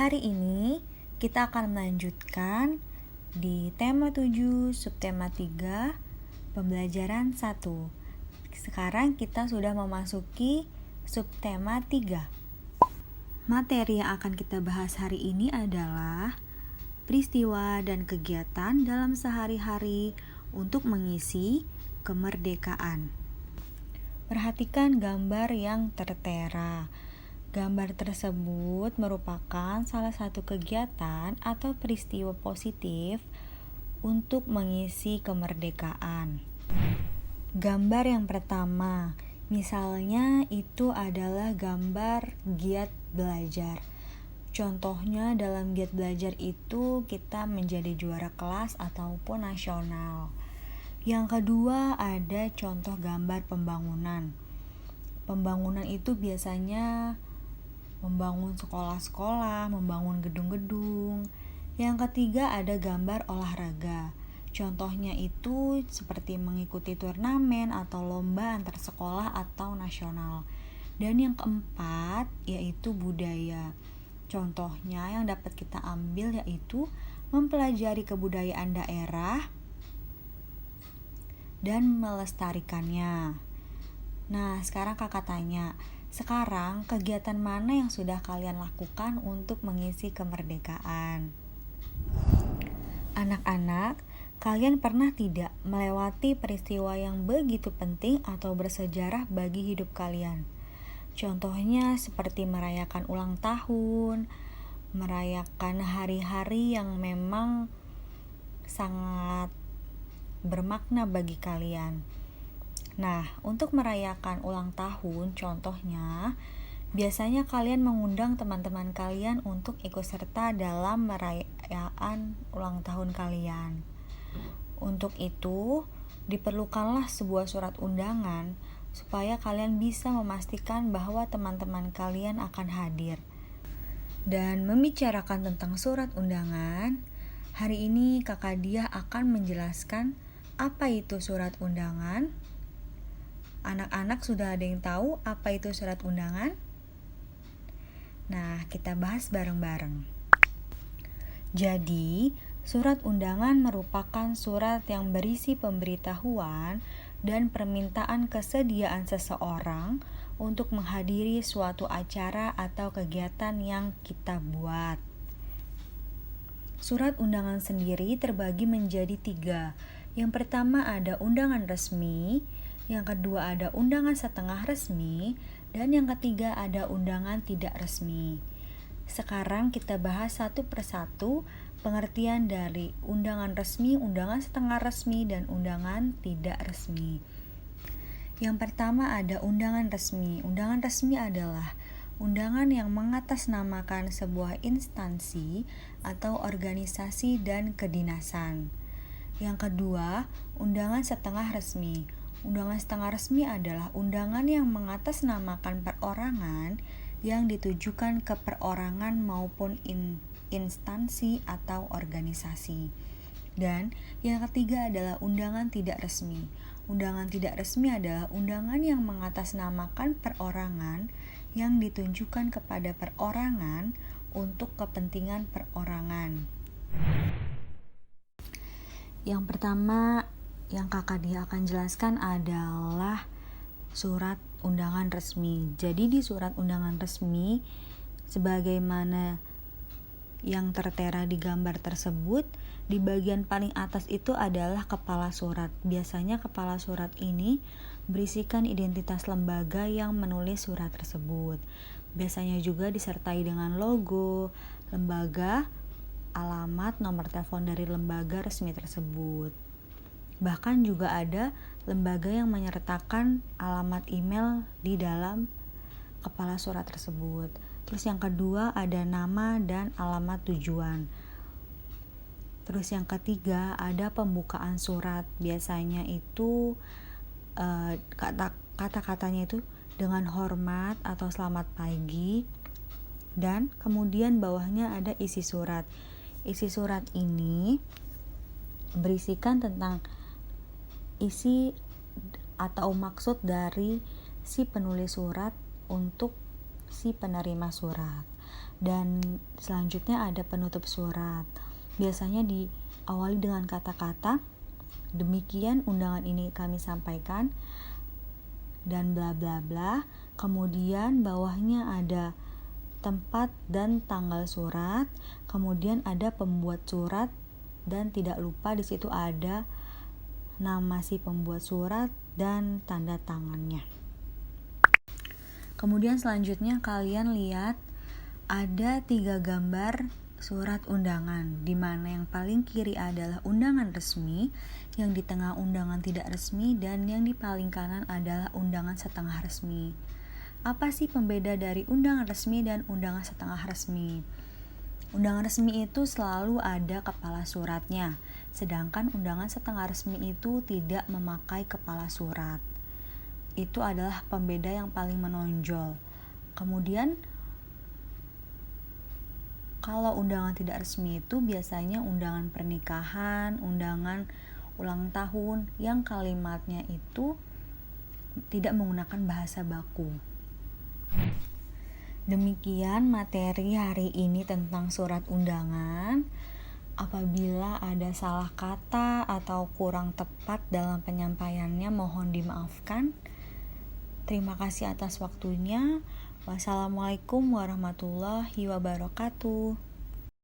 Hari ini kita akan melanjutkan di tema 7, subtema 3, pembelajaran 1. Sekarang kita sudah memasuki subtema 3. Materi yang akan kita bahas hari ini adalah peristiwa dan kegiatan dalam sehari-hari untuk mengisi kemerdekaan. Perhatikan gambar yang tertera. Gambar tersebut merupakan salah satu kegiatan atau peristiwa positif untuk mengisi kemerdekaan. Gambar yang pertama, misalnya itu adalah gambar giat belajar. Contohnya dalam giat belajar itu kita menjadi juara kelas ataupun nasional. Yang kedua ada contoh gambar pembangunan. Pembangunan itu biasanya membangun sekolah-sekolah, membangun gedung-gedung. Yang ketiga ada gambar olahraga. Contohnya itu seperti mengikuti turnamen atau lomba antar sekolah atau nasional. Dan yang keempat yaitu budaya. Contohnya yang dapat kita ambil yaitu mempelajari kebudayaan daerah dan melestarikannya. Nah, sekarang kakak tanya, sekarang kegiatan mana yang sudah kalian lakukan untuk mengisi kemerdekaan? Anak-anak, kalian pernah tidak melewati peristiwa yang begitu penting atau bersejarah bagi hidup kalian? Contohnya seperti merayakan ulang tahun, merayakan hari-hari yang memang sangat bermakna bagi kalian. Nah, untuk merayakan ulang tahun, contohnya, biasanya kalian mengundang teman-teman kalian untuk ikut serta dalam perayaan ulang tahun kalian. Untuk itu, diperlukanlah sebuah surat undangan supaya kalian bisa memastikan bahwa teman-teman kalian akan hadir. Dan membicarakan tentang surat undangan, hari ini Kakak Diah akan menjelaskan apa itu surat undangan. Anak-anak sudah ada yang tahu apa itu surat undangan? Nah, kita bahas bareng-bareng. Jadi, surat undangan merupakan surat yang berisi pemberitahuan dan permintaan kesediaan seseorang untuk menghadiri suatu acara atau kegiatan yang kita buat. Surat undangan sendiri terbagi menjadi 3. Yang pertama ada undangan resmi, yang kedua ada undangan setengah resmi, dan yang ketiga ada undangan tidak resmi. Sekarang kita bahas satu persatu pengertian dari undangan resmi, undangan setengah resmi, dan undangan tidak resmi. Yang pertama ada undangan resmi. Undangan resmi adalah undangan yang mengatasnamakan sebuah instansi atau organisasi dan kedinasan. Yang kedua, undangan setengah resmi. Undangan setengah resmi adalah undangan yang mengatasnamakan perorangan yang ditujukan ke perorangan maupun instansi atau organisasi. Dan yang ketiga adalah undangan tidak resmi. Undangan tidak resmi adalah undangan yang mengatasnamakan perorangan yang ditunjukkan kepada perorangan untuk kepentingan perorangan. Yang pertama yang Kakak Diah akan jelaskan adalah surat undangan resmi. Jadi di surat undangan resmi, sebagaimana yang tertera di gambar tersebut, di bagian paling atas itu adalah kepala surat. Biasanya kepala surat ini berisikan identitas lembaga yang menulis surat tersebut. Biasanya juga disertai dengan logo lembaga, alamat, nomor telepon dari lembaga resmi tersebut. Bahkan juga ada lembaga yang menyertakan alamat email di dalam kepala surat tersebut. Terus yang kedua ada nama dan alamat tujuan. Terus yang ketiga ada pembukaan surat. Biasanya itu kata-katanya itu dengan hormat atau selamat pagi. Dan kemudian bawahnya ada isi surat. Isi surat ini berisikan tentang isi atau maksud dari si penulis surat untuk si penerima surat. dan selanjutnya ada penutup surat. Biasanya diawali dengan kata-kata, demikian undangan ini kami sampaikan, dan bla bla bla. Kemudian bawahnya ada tempat dan tanggal surat, kemudian ada pembuat surat, dan tidak lupa di situ ada nama si pembuat surat dan tanda tangannya. Kemudian selanjutnya kalian lihat ada 3 gambar surat undangan, di mana yang paling kiri adalah undangan resmi, yang di tengah undangan tidak resmi, dan yang di paling kanan adalah undangan setengah resmi. Apa sih pembeda dari undangan resmi dan undangan setengah resmi? Undangan resmi itu selalu ada kepala suratnya, sedangkan undangan setengah resmi itu tidak memakai kepala surat. Itu adalah pembeda yang paling menonjol. Kemudian kalau undangan tidak resmi itu biasanya undangan pernikahan, undangan ulang tahun yang kalimatnya itu tidak menggunakan bahasa baku. Demikian materi hari ini tentang surat undangan. Apabila ada salah kata atau kurang tepat dalam penyampaiannya, mohon dimaafkan. Terima kasih atas waktunya. Wassalamualaikum warahmatullahi wabarakatuh.